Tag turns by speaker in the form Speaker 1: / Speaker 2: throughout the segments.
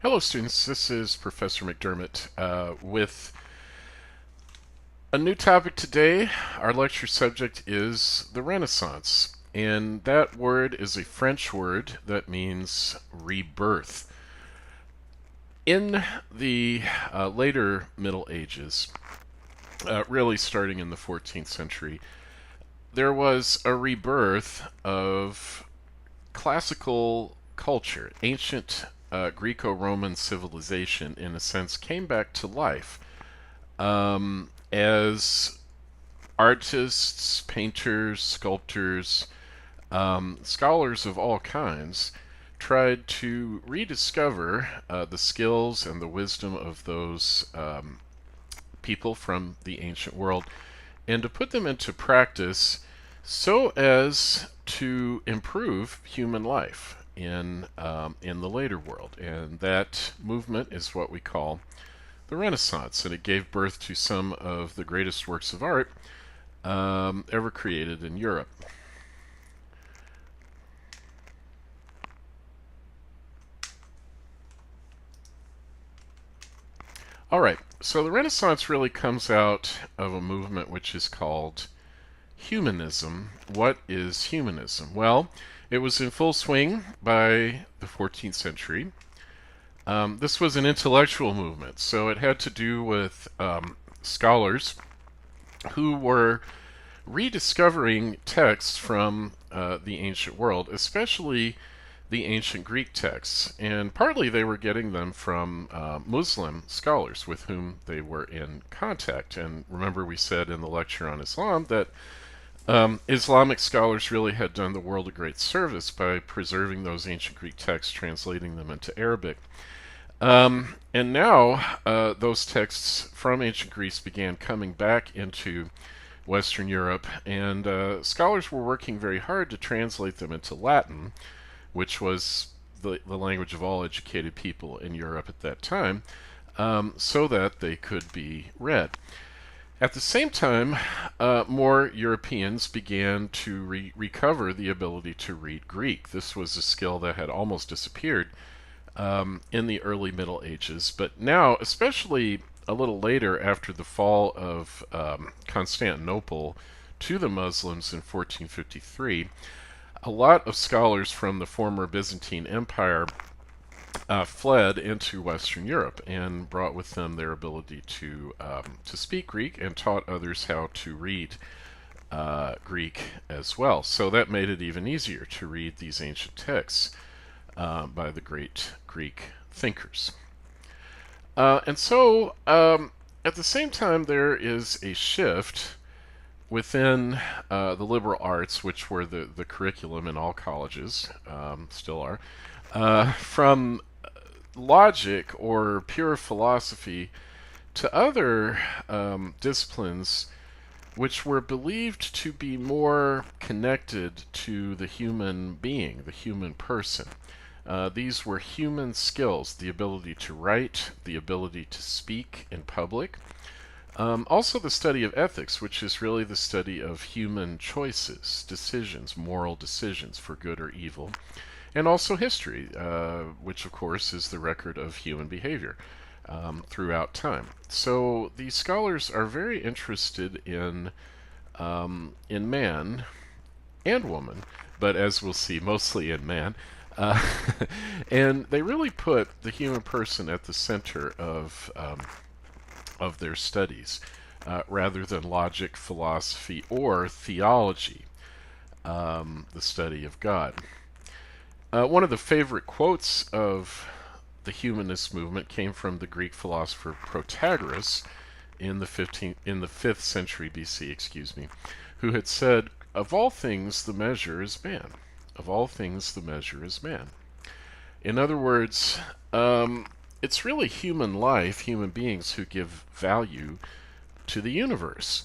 Speaker 1: Hello students, this is Professor McDermott with a new topic today. Our lecture subject is the Renaissance, and that word is a French word that means rebirth. In the later Middle Ages, really starting in the 14th century, there was a rebirth of classical culture. Ancient Greco-Roman civilization, in a sense, came back to life as artists, painters, sculptors, scholars of all kinds tried to rediscover the skills and the wisdom of those people from the ancient world and to put them into practice so as to improve human life in the later world. And that movement is what we call the Renaissance, and it gave birth to some of the greatest works of art ever created in Europe. All right, so the Renaissance really comes out of a movement which is called humanism. What is humanism? Well, it was in full swing by the 14th century. This was an intellectual movement, so it had to do with scholars who were rediscovering texts from the ancient world, especially the ancient Greek texts. And partly they were getting them from Muslim scholars with whom they were in contact. And remember, we said in the lecture on Islam that Islamic scholars really had done the world a great service by preserving those ancient Greek texts, translating them into Arabic. And now those texts from ancient Greece began coming back into Western Europe, and scholars were working very hard to translate them into Latin, which was the language of all educated people in Europe at that time, so that they could be read. At the same time, more Europeans began to recover the ability to read Greek. This was a skill that had almost disappeared in the early Middle Ages, but now, especially a little later after the fall of Constantinople to the Muslims in 1453, a lot of scholars from the former Byzantine Empire fled into Western Europe and brought with them their ability to speak Greek and taught others how to read Greek as well. So that made it even easier to read these ancient texts by the great Greek thinkers. And so, at the same time, there is a shift within the liberal arts, which were the curriculum in all colleges, still are, from logic or pure philosophy to other disciplines which were believed to be more connected to the human being, the human person. These were human skills, the ability to write, the ability to speak in public. Also the study of ethics, which is really the study of human choices, decisions, moral decisions for good or evil. And also history, which of course is the record of human behavior throughout time. So these scholars are very interested in man and woman, but as we'll see, mostly in man. Uh, and they really put the human person at the center of their studies, rather than logic, philosophy, or theology, the study of God. One of the favorite quotes of the humanist movement came from the Greek philosopher Protagoras in the 5th century BC, excuse me, who had said, "Of all things the measure is man. Of all things the measure is man." In other words, it's really human life, human beings who give value to the universe.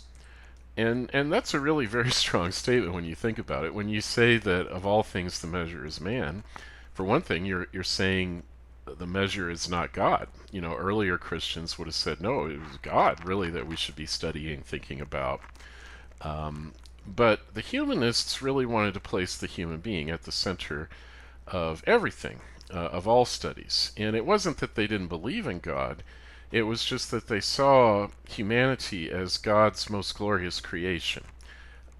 Speaker 1: And that's a really very strong statement when you think about it. When you say that of all things the measure is man, for one thing, you're saying the measure is not God. You know, earlier Christians would have said, no, it was God really that we should be studying, thinking about. But the humanists really wanted to place the human being at the center of everything, of all studies. And it wasn't that they didn't believe in God, it was just that they saw humanity as God's most glorious creation,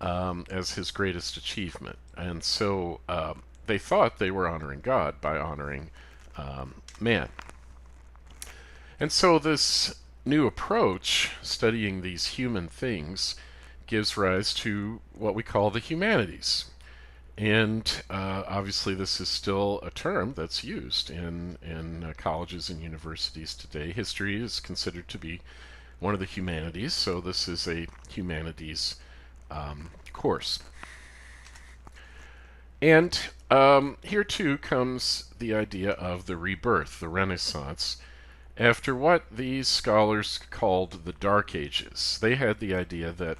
Speaker 1: as his greatest achievement. And so they thought they were honoring God by honoring man. And so this new approach, studying these human things, gives rise to what we call the humanities. And obviously, this is still a term that's used in colleges and universities today. History is considered to be one of the humanities, so this is a humanities course. And here too comes the idea of the rebirth, the Renaissance, after what these scholars called the Dark Ages. They had the idea that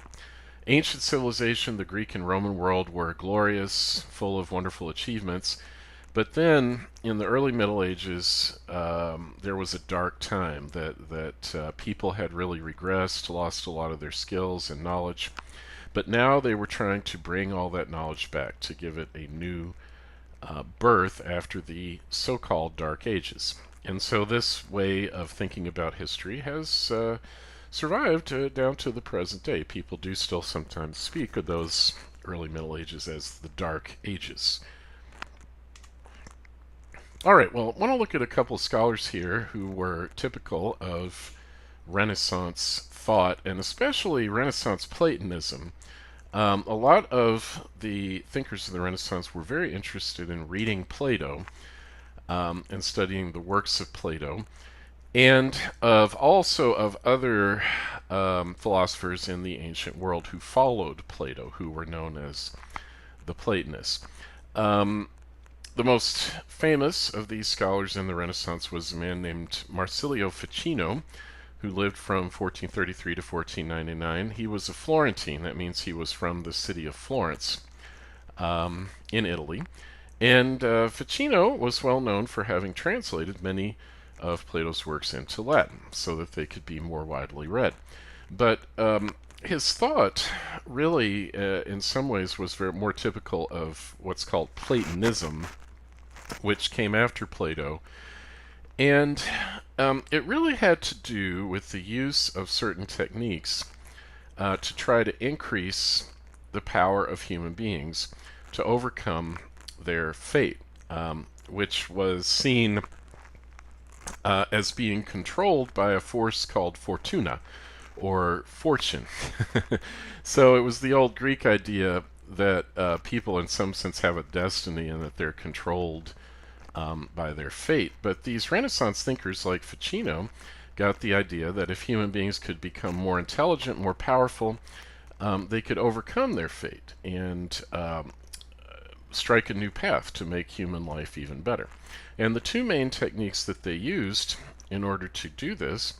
Speaker 1: ancient civilization, the Greek and Roman world, were glorious, full of wonderful achievements. But then, in the early Middle Ages, there was a dark time that people had really regressed, lost a lot of their skills and knowledge. But now they were trying to bring all that knowledge back to give it a new birth after the so-called Dark Ages. And so this way of thinking about history has survived down to the present day. People do still sometimes speak of those early Middle Ages as the Dark Ages. All right, well, I want to look at a couple of scholars here who were typical of Renaissance thought, and especially Renaissance Platonism. A lot of the thinkers of the Renaissance were very interested in reading Plato and studying the works of Plato, and also of other philosophers in the ancient world who followed Plato, who were known as the Platonists. The most famous of these scholars in the Renaissance was a man named Marsilio Ficino, who lived from 1433 to 1499. He was a Florentine. That means he was from the city of Florence in Italy. And Ficino was well known for having translated many of Plato's works into Latin so that they could be more widely read. But his thought really, in some ways, was very more typical of what's called Platonism, which came after Plato. And it really had to do with the use of certain techniques to try to increase the power of human beings to overcome their fate, which was seen as being controlled by a force called Fortuna, or fortune. So it was the old Greek idea that people in some sense have a destiny and that they're controlled by their fate. But these Renaissance thinkers like Ficino got the idea that if human beings could become more intelligent, more powerful, they could overcome their fate and strike a new path to make human life even better. And the two main techniques that they used in order to do this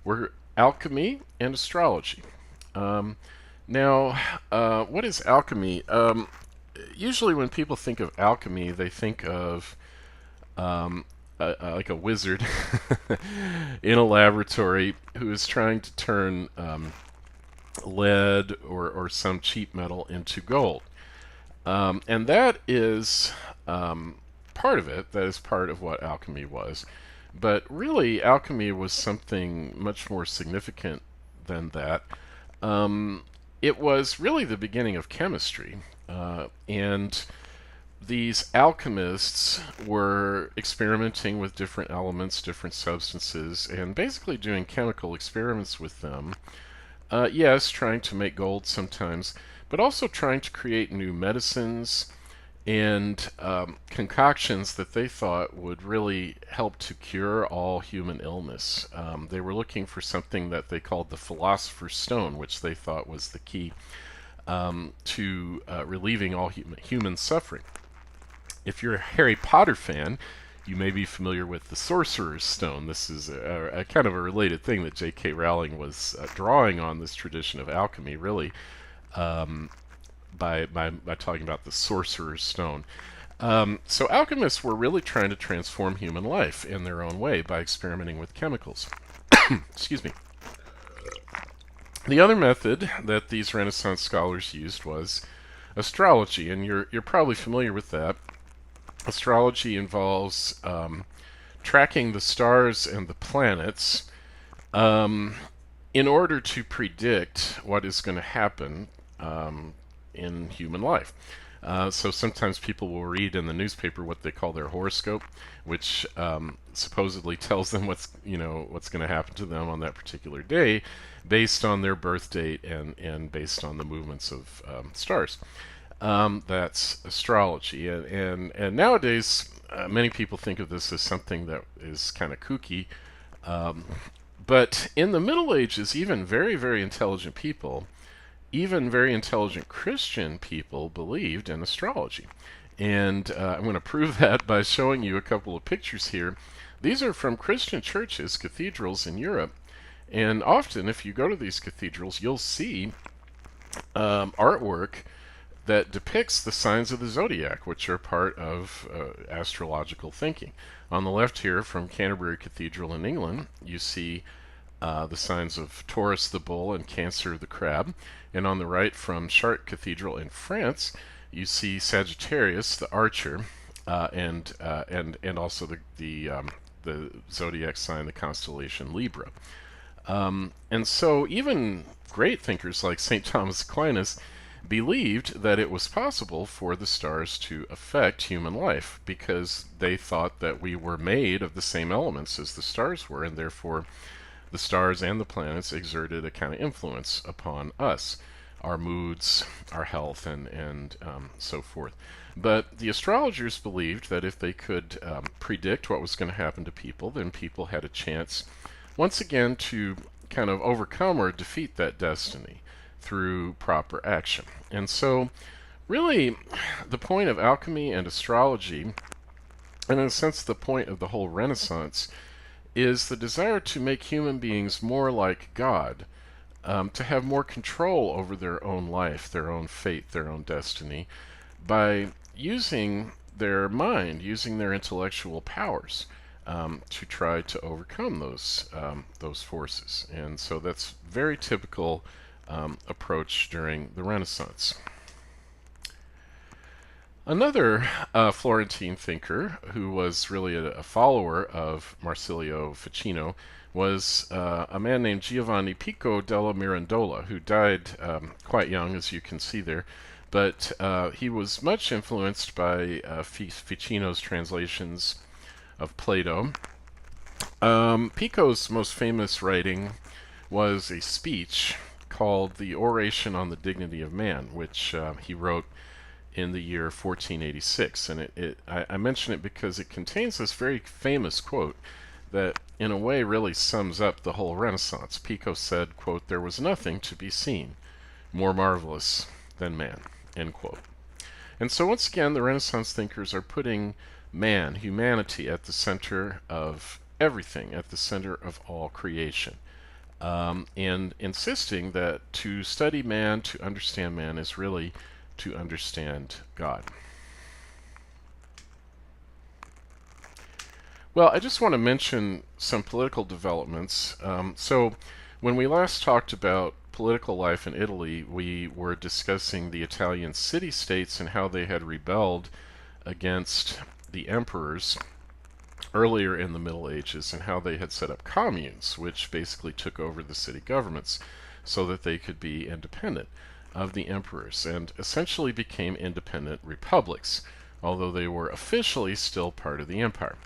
Speaker 1: were alchemy and astrology. Now, what is alchemy? Usually when people think of alchemy, they think of like a wizard in a laboratory who is trying to turn lead or some cheap metal into gold. And that is part of it. That is part of what alchemy was. But really, alchemy was something much more significant than that. It was really the beginning of chemistry. And these alchemists were experimenting with different elements, different substances, and basically doing chemical experiments with them. Yes, trying to make gold sometimes, but also trying to create new medicines and concoctions that they thought would really help to cure all human illness. They were looking for something that they called the Philosopher's Stone, which they thought was the key to relieving all human suffering. If you're a Harry Potter fan, you may be familiar with the Sorcerer's Stone. This is a kind of a related thing that J.K. Rowling was drawing on this tradition of alchemy, really, by talking about the Sorcerer's Stone. So alchemists were really trying to transform human life in their own way by experimenting with chemicals. Excuse me. The other method that these Renaissance scholars used was astrology, and you're probably familiar with that. Astrology involves tracking the stars and the planets um, in order to predict what is going to happen in human life. So sometimes people will read in the newspaper what they call their horoscope, which supposedly tells them what's going to happen to them on that particular day, based on their birth date and based on the movements of stars. That's astrology, and nowadays many people think of this as something that is kind of kooky. Um, but in the Middle Ages, even very, very intelligent people, even very intelligent Christian people, believed in astrology. And I'm going to prove that by showing you a couple of pictures here. These are from Christian churches, cathedrals in Europe. And often, if you go to these cathedrals, you'll see artwork that depicts the signs of the zodiac, which are part of astrological thinking. On the left here, from Canterbury Cathedral in England, you see the signs of Taurus the bull and Cancer the crab. And on the right, from Chartres Cathedral in France, you see Sagittarius the archer, and also the zodiac sign, the constellation Libra. And so even great thinkers like St. Thomas Aquinas believed that it was possible for the stars to affect human life because they thought that we were made of the same elements as the stars were, and therefore the stars and the planets exerted a kind of influence upon us, our moods, our health, and so forth. But the astrologers believed that if they could predict what was going to happen to people, then people had a chance, once again, to kind of overcome or defeat that destiny through proper action. And so, really, the point of alchemy and astrology, and in a sense the point of the whole Renaissance, is the desire to make human beings more like God, to have more control over their own life, their own fate, their own destiny, by using their mind, using their intellectual powers to try to overcome those forces. And so that's very typical approach during the Renaissance. Another Florentine thinker who was really a follower of Marsilio Ficino was a man named Giovanni Pico della Mirandola, who died quite young, as you can see there. But he was much influenced by Ficino's translations of Plato. Pico's most famous writing was a speech called The Oration on the Dignity of Man, which he wrote in the year 1486. And I mention it because it contains this very famous quote that in a way really sums up the whole Renaissance. Pico said, quote, "There was nothing to be seen more marvelous than man," end quote. And so once again, the Renaissance thinkers are putting man, humanity, at the center of everything, at the center of all creation. And insisting that to study man, to understand man, is really to understand God. Well, I just want to mention some political developments. So when we last talked about political life in Italy, we were discussing the Italian city-states and how they had rebelled against the emperors earlier in the Middle Ages, and how they had set up communes, which basically took over the city governments so that they could be independent of the emperors, and essentially became independent republics, although they were officially still part of the empire.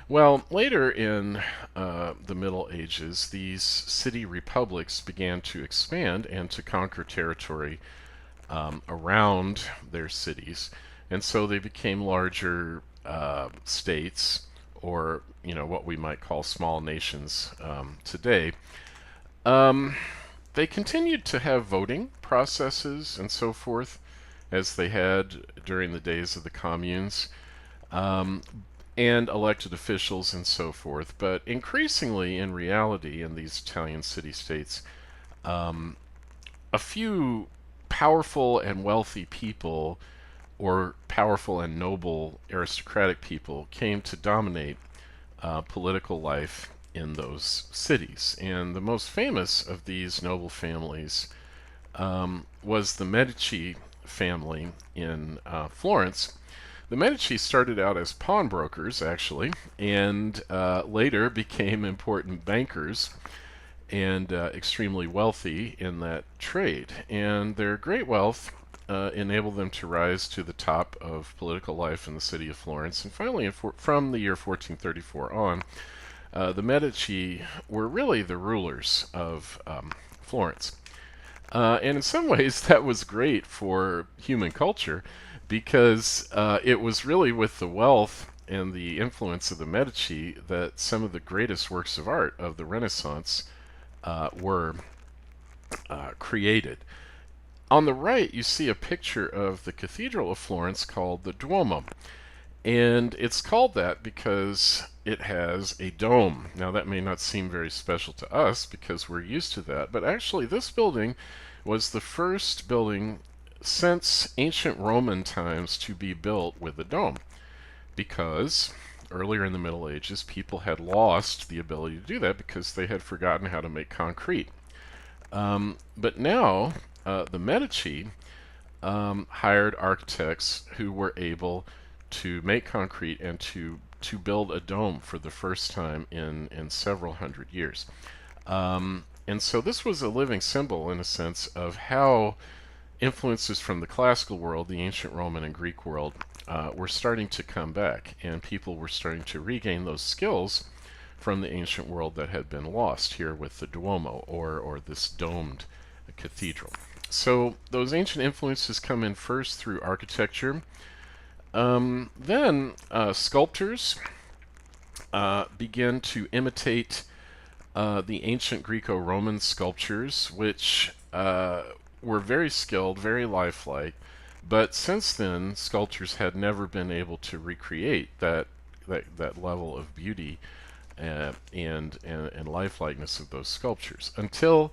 Speaker 1: Well, later in the Middle Ages, these city republics began to expand and to conquer territory around their cities, and so they became larger states, or what we might call small nations today. They continued to have voting processes and so forth, as they had during the days of the communes, and elected officials and so forth. But increasingly, in reality, in these Italian city-states, a few powerful and wealthy people, or powerful and noble aristocratic people, came to dominate political life in those cities. And the most famous of these noble families was the Medici family in Florence. The Medici started out as pawnbrokers, actually, and later became important bankers and extremely wealthy in that trade. And their great wealth enabled them to rise to the top of political life in the city of Florence. And finally, from the year 1434 on, the Medici were really the rulers of Florence. And in some ways, that was great for human culture because it was really with the wealth and the influence of the Medici that some of the greatest works of art of the Renaissance were created. On the right, you see a picture of the Cathedral of Florence called the Duomo. And it's called that because it has a dome. Now, that may not seem very special to us because we're used to that, but actually, this building was the first building since ancient Roman times to be built with a dome because earlier in the Middle Ages, people had lost the ability to do that because they had forgotten how to make concrete. But now, the Medici hired architects who were able to make concrete and to build a dome for the first time in several hundred years. And so this was a living symbol, in a sense, of how influences from the classical world, the ancient Roman and Greek world, were starting to come back, and people were starting to regain those skills from the ancient world that had been lost here with the Duomo, or this domed cathedral. So those ancient influences come in first through architecture. Then sculptors begin to imitate the ancient Greco-Roman sculptures, which were very skilled, very lifelike. But since then, sculptors had never been able to recreate that level of beauty and lifelikeness of those sculptures until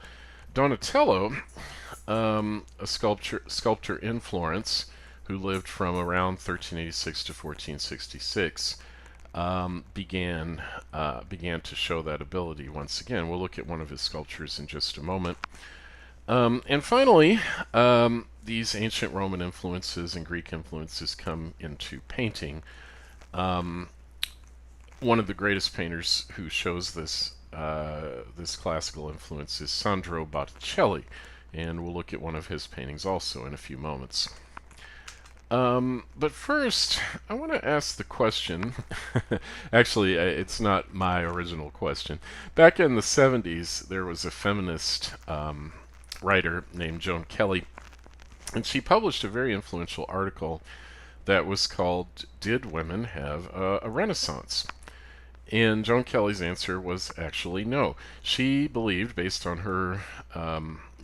Speaker 1: Donatello, a sculptor in Florence, who lived from around 1386 to 1466, began to show that ability once again. We'll look at one of his sculptures in just a moment. And finally, these ancient Roman influences and Greek influences come into painting. One of the greatest painters who shows this classical influence is Sandro Botticelli, and we'll look at one of his paintings also in a few moments. But first, I want to ask the question. Actually, it's not my original question. Back in the 70s, there was a feminist writer named Joan Kelly, and she published a very influential article that was called "Did Women Have a Renaissance?" And Joan Kelly's answer was actually no. She believed, based on her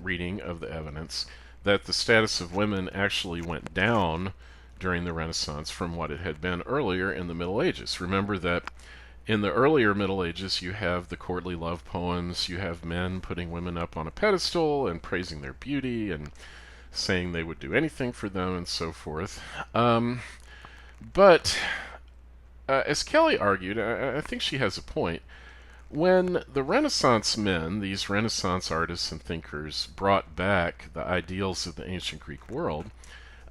Speaker 1: reading of the evidence, that the status of women actually went down during the Renaissance from what it had been earlier in the Middle Ages. Remember that in the earlier Middle Ages, you have the courtly love poems, you have men putting women up on a pedestal and praising their beauty and saying they would do anything for them and so forth. But as Kelly argued, I think she has a point. When the Renaissance men, these Renaissance artists and thinkers, brought back the ideals of the ancient Greek world,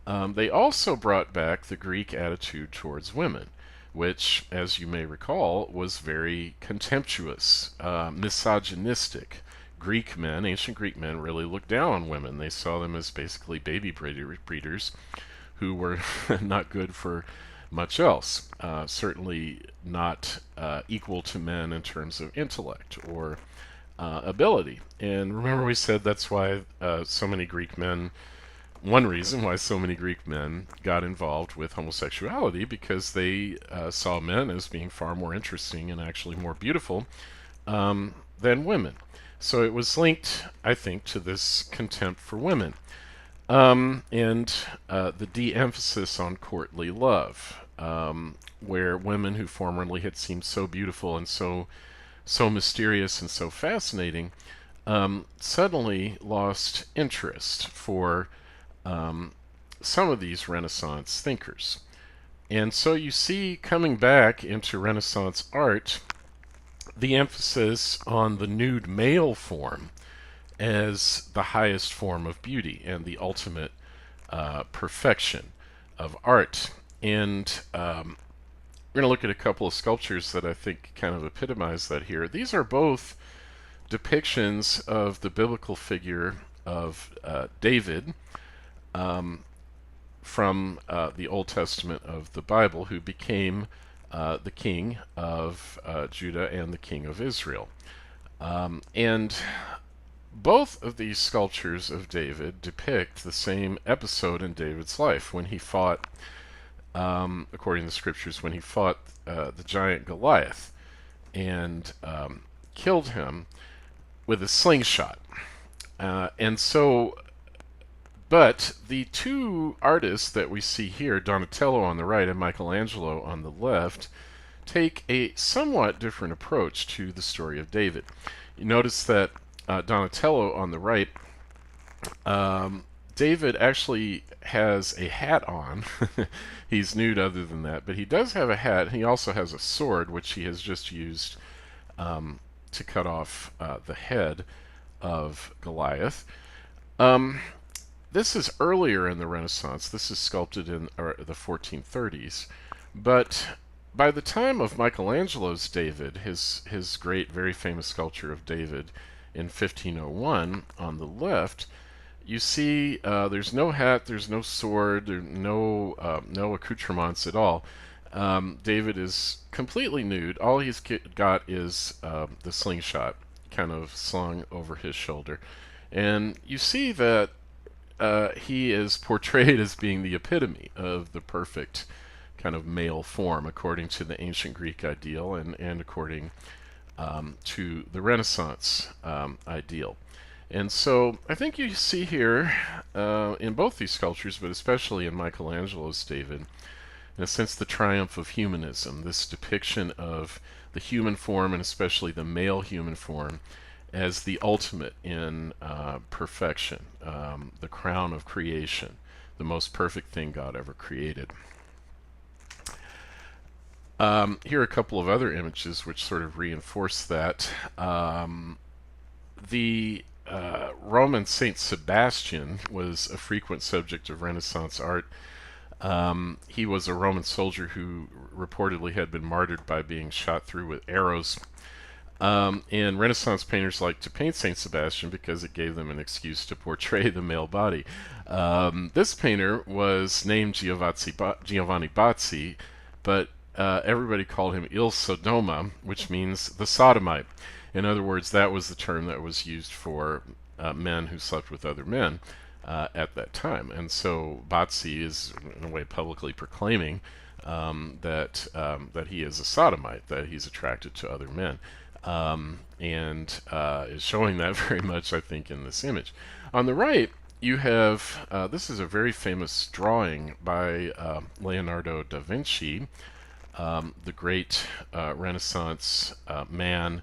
Speaker 1: they also brought back the Greek attitude towards women, which, as you may recall, was very contemptuous, misogynistic. Greek men, ancient Greek men, really looked down on women. They saw them as basically baby breeders who were not good for much else. Certainly not equal to men in terms of intellect or ability. And remember, we said that's why so many Greek men, one reason why so many Greek men got involved with homosexuality, because they saw men as being far more interesting and actually more beautiful than women. So it was linked, I think, to this contempt for women. And the de-emphasis on courtly love, where women who formerly had seemed so beautiful and so mysterious and so fascinating suddenly lost interest for some of these Renaissance thinkers. And so you see coming back into Renaissance art the emphasis on the nude male form as the highest form of beauty and the ultimate perfection of art. And we're going to look at a couple of sculptures that I think kind of epitomize that here. These are both depictions of the biblical figure of David, from the Old Testament of the Bible, who became the king of Judah and the king of Israel. And both of these sculptures of David depict the same episode in David's life when he fought, according to the scriptures, when he fought the giant Goliath and killed him with a slingshot. And so, but the two artists that we see here, Donatello on the right and Michelangelo on the left, take a somewhat different approach to the story of David. You notice that Donatello on the right, David actually has a hat on. He's nude other than that, but he does have a hat. He also has a sword, which he has just used to cut off the head of Goliath. This is earlier in the Renaissance. This is sculpted in the 1430s. But by the time of Michelangelo's David, his great, very famous sculpture of David in 1501 on the left, you see there's no hat, there's no sword, there's no accoutrements at all. David is completely nude. All he's got is the slingshot kind of slung over his shoulder. And you see that he is portrayed as being the epitome of the perfect kind of male form, according to the ancient Greek ideal and according to the Renaissance ideal. And so I think you see here in both these sculptures, but especially in Michelangelo's David, in a sense, the triumph of humanism, this depiction of the human form, and especially the male human form, as the ultimate in perfection, the crown of creation, the most perfect thing God ever created. Here are a couple of other images which sort of reinforce that. The Roman Saint Sebastian was a frequent subject of Renaissance art. He was a Roman soldier who reportedly had been martyred by being shot through with arrows. And Renaissance painters liked to paint Saint Sebastian because it gave them an excuse to portray the male body. This painter was named Giovanni Bazzi, but everybody called him Il Sodoma, which means the sodomite. In other words, that was the term that was used for men who slept with other men at that time. And so Bazzi is, in a way, publicly proclaiming that he is a sodomite, that he's attracted to other men. And is showing that very much, I think, in this image. On the right, you have, this is a very famous drawing by Leonardo da Vinci, the great Renaissance man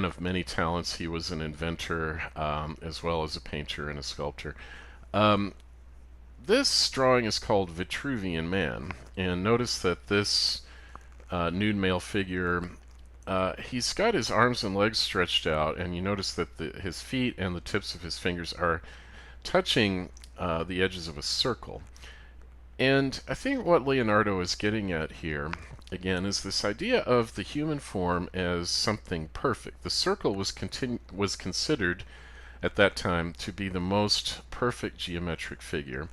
Speaker 1: of many talents. He was an inventor as well as a painter and a sculptor. This drawing is called Vitruvian Man, and notice that this nude male figure, he's got his arms and legs stretched out, and you notice that his feet and the tips of his fingers are touching the edges of a circle. And I think what Leonardo is getting at here, again, is this idea of the human form as something perfect. The circle was considered at that time to be the most perfect geometric figure.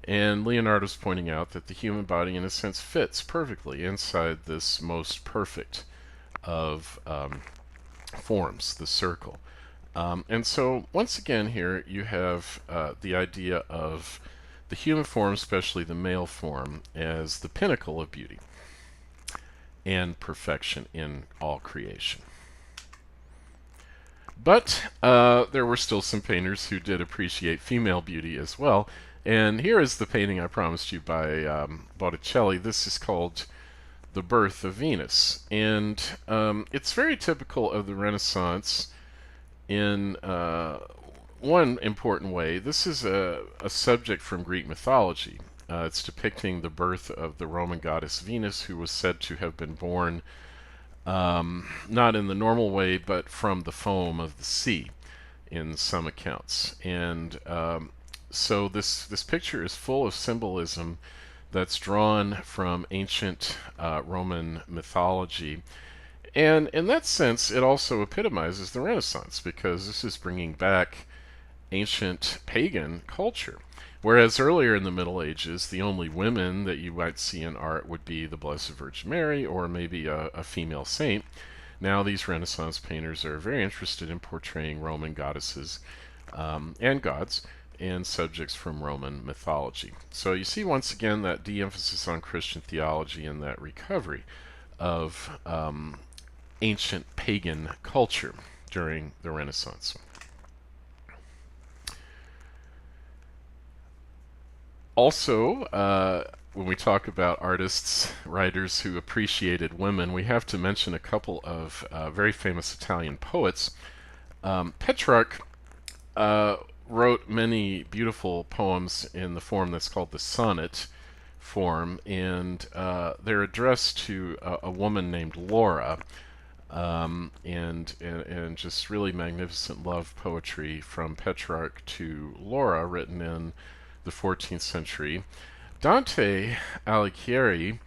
Speaker 1: And Leonardo's pointing out that the human body, in a sense, fits perfectly inside this most perfect of forms, the circle. And so, once again here, you have the idea of the human form, especially the male form, as the pinnacle of beauty and perfection in all creation. But there were still some painters who did appreciate female beauty as well. And here is the painting I promised you by Botticelli. This is called The Birth of Venus. And it's very typical of the Renaissance in one important way. This is a subject from Greek mythology. It's depicting the birth of the Roman goddess Venus, who was said to have been born not in the normal way, but from the foam of the sea in some accounts. And so this picture is full of symbolism that's drawn from ancient Roman mythology. And in that sense, it also epitomizes the Renaissance because this is bringing back ancient pagan culture. Whereas earlier in the Middle Ages, the only women that you might see in art would be the Blessed Virgin Mary or maybe a female saint. Now these Renaissance painters are very interested in portraying Roman goddesses and gods and subjects from Roman mythology. So you see once again that de-emphasis on Christian theology and that recovery of ancient pagan culture during the Renaissance. Also, when we talk about artists, writers who appreciated women, we have to mention a couple of very famous Italian poets. Petrarch wrote many beautiful poems in the form that's called the sonnet form, and they're addressed to a woman named Laura, and just really magnificent love poetry from Petrarch to Laura, written in the 14th century. Dante Alighieri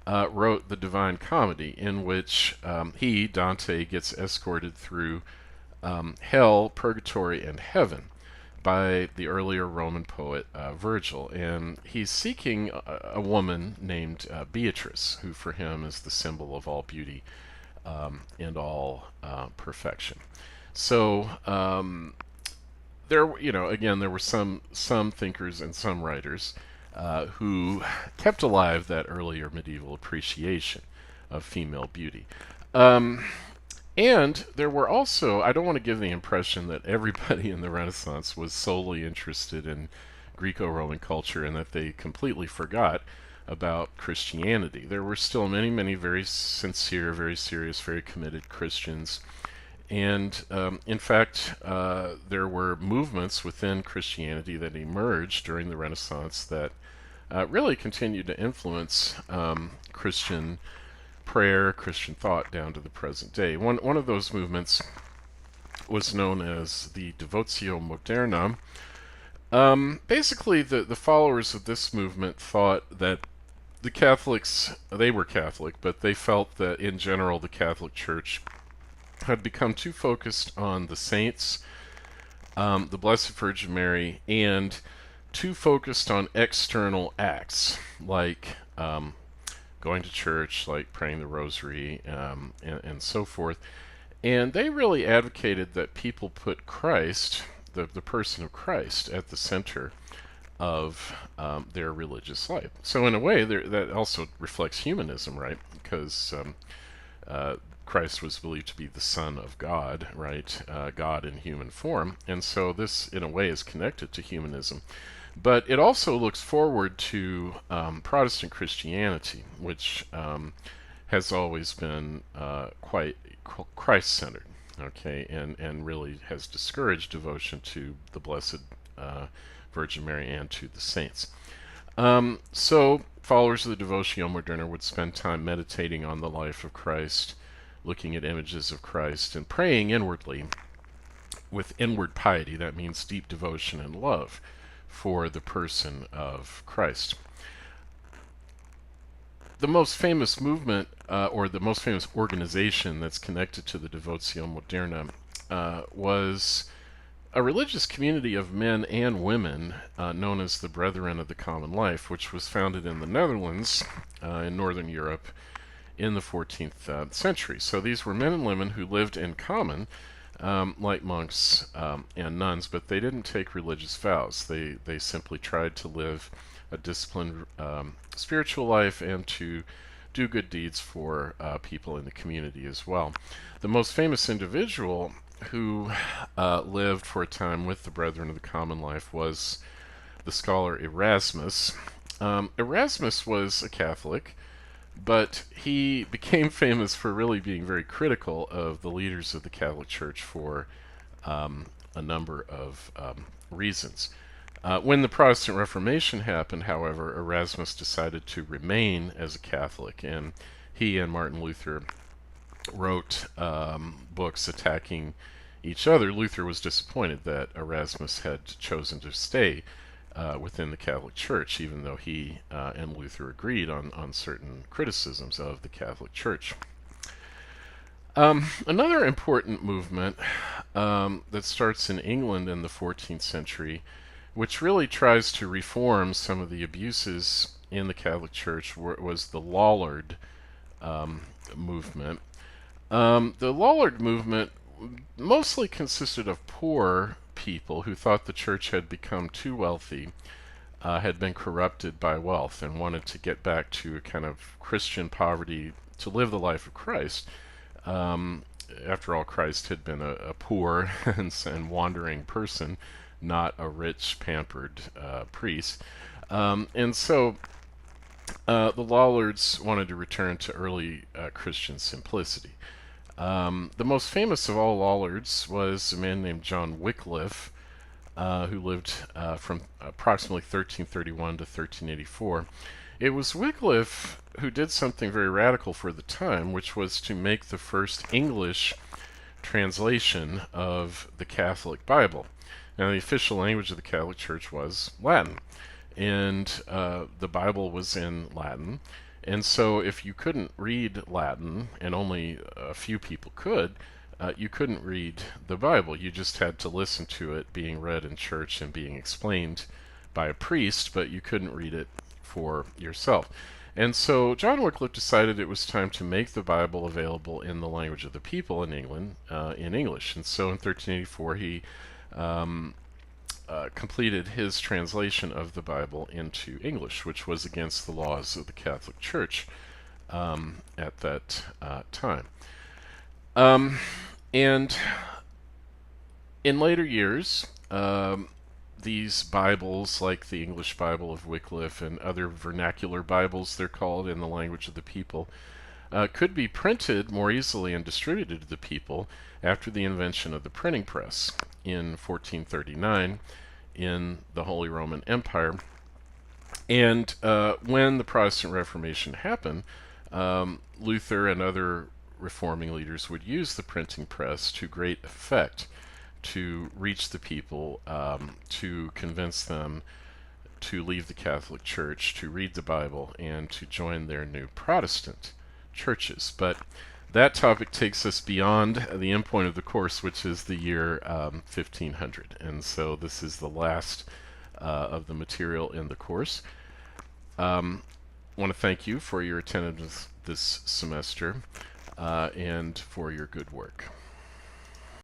Speaker 1: wrote the Divine Comedy, in which Dante, gets escorted through hell, purgatory, and heaven by the earlier Roman poet Virgil. And he's seeking a woman named Beatrice, who for him is the symbol of all beauty and all perfection. So there were some thinkers and some writers who kept alive that earlier medieval appreciation of female beauty. And there were also, I don't want to give the impression that everybody in the Renaissance was solely interested in Greco-Roman culture and that they completely forgot about Christianity. There were still many, many very sincere, very serious, very committed Christians. And in fact, there were movements within Christianity that emerged during the Renaissance that really continued to influence Christian prayer, Christian thought down to the present day. One of those movements was known as the Devotio Moderna. Basically, the followers of this movement thought that the Catholics, they were Catholic, but they felt that in general the Catholic Church had become too focused on the saints, the Blessed Virgin Mary, and too focused on external acts like going to church, like praying the rosary, and so forth. And they really advocated that people put Christ, the person of Christ, at the center of their religious life. So in a way, that also reflects humanism, right? Because Christ was believed to be the Son of God, right? God in human form. And so this, in a way, is connected to humanism. But it also looks forward to Protestant Christianity, which has always been quite Christ-centered, okay, and really has discouraged devotion to the Blessed Virgin Mary and to the saints. So followers of the Devotio Moderna would spend time meditating on the life of Christ, looking at images of Christ, and praying inwardly with inward piety. That means deep devotion and love for the person of Christ. The most famous movement, or the most famous organization that's connected to the Devotio Moderna, was a religious community of men and women known as the Brethren of the Common Life, which was founded in the Netherlands, in Northern Europe, in the 14th century. So these were men and women who lived in common, like monks and nuns, but they didn't take religious vows. They simply tried to live a disciplined spiritual life and to do good deeds for people in the community as well. The most famous individual who lived for a time with the Brethren of the Common Life was the scholar Erasmus. Erasmus was a Catholic, but he became famous for really being very critical of the leaders of the Catholic Church for a number of reasons. When the Protestant Reformation happened, however, Erasmus decided to remain as a Catholic, and he and Martin Luther wrote books attacking each other. Luther was disappointed that Erasmus had chosen to stay within the Catholic Church, even though he and Luther agreed on certain criticisms of the Catholic Church. Another important movement that starts in England in the 14th century, which really tries to reform some of the abuses in the Catholic Church, was the Lollard movement. The Lollard movement mostly consisted of poor people who thought the church had become too wealthy, had been corrupted by wealth, and wanted to get back to a kind of Christian poverty to live the life of Christ. After all, Christ had been a poor and wandering person, not a rich, pampered priest. And so the Lollards wanted to return to early Christian simplicity. The most famous of all Lollards was a man named John Wycliffe, who lived from approximately 1331 to 1384. It was Wycliffe who did something very radical for the time, which was to make the first English translation of the Catholic Bible. Now, the official language of the Catholic Church was Latin, and the Bible was in Latin. And so if you couldn't read Latin, and only a few people could, you couldn't read the Bible. You just had to listen to it being read in church and being explained by a priest, but you couldn't read it for yourself. And so John Wycliffe decided it was time to make the Bible available in the language of the people in England, in English. And so in 1384 he completed his translation of the Bible into English, which was against the laws of the Catholic Church at that time. And in later years, these Bibles, like the English Bible of Wycliffe and other vernacular Bibles, they're called, in the language of the people, could be printed more easily and distributed to the people after the invention of the printing press in 1439 in the Holy Roman Empire. And when the Protestant Reformation happened, Luther and other reforming leaders would use the printing press to great effect to reach the people, to convince them to leave the Catholic Church, to read the Bible, and to join their new Protestant churches. But that topic takes us beyond the endpoint of the course, which is the year 1500. And so this is the last of the material in the course. I want to thank you for your attendance this semester and for your good work.